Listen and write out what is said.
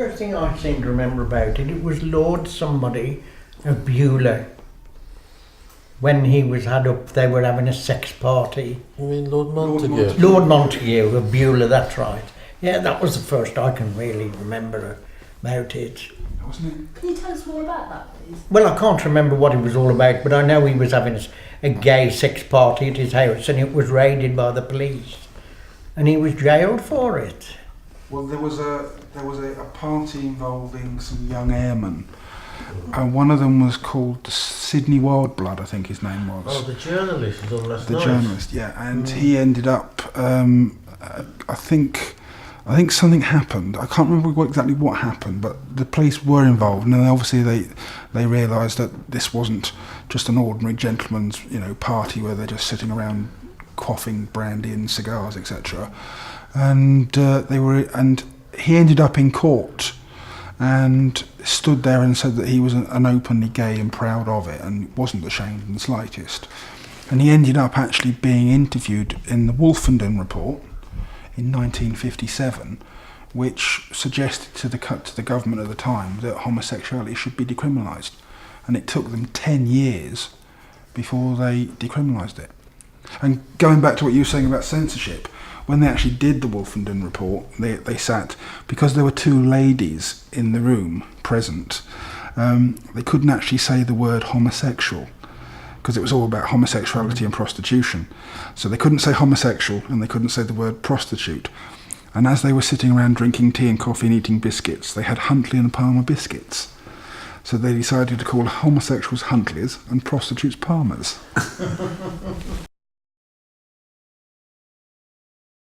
first thing I seem to remember about it. It was Lord somebody of Beulah. When he was had up, they were having a sex party. You mean Lord Montagu? Lord Montagu of Beulah, that's right. Yeah, that was the first I can really remember about it. Wasn't it? Can you tell us more about that, please? Well, I can't remember what it was all about, but I know he was having a gay sex party at his house, and it was raided by the police, and he was jailed for it. Well, there was a party involving some young airmen, and one of them was called Sidney Wildblood, I think his name was. Oh, the journalist was on last The night. journalist, yeah, and he ended up. I think something happened. I can't remember exactly what happened, but the police were involved, and then obviously they realised that this wasn't just an ordinary gentleman's party where they're just sitting around quaffing brandy and cigars, etc. And he ended up in court and stood there and said that he was an openly gay and proud of it and wasn't ashamed in the slightest. And he ended up actually being interviewed in the Wolverhampton report in 1957, which suggested to the government at the time that homosexuality should be decriminalised. And it took them 10 years before they decriminalised it. And going back to what you were saying about censorship, when they actually did the Wolverhampton report, they sat, because there were two ladies in the room present, they couldn't actually say the word homosexual, because it was all about homosexuality and prostitution. So they couldn't say homosexual and they couldn't say the word prostitute. And as they were sitting around drinking tea and coffee and eating biscuits, they had Huntley and Palmer biscuits. So they decided to call homosexuals Huntleys and prostitutes Palmers.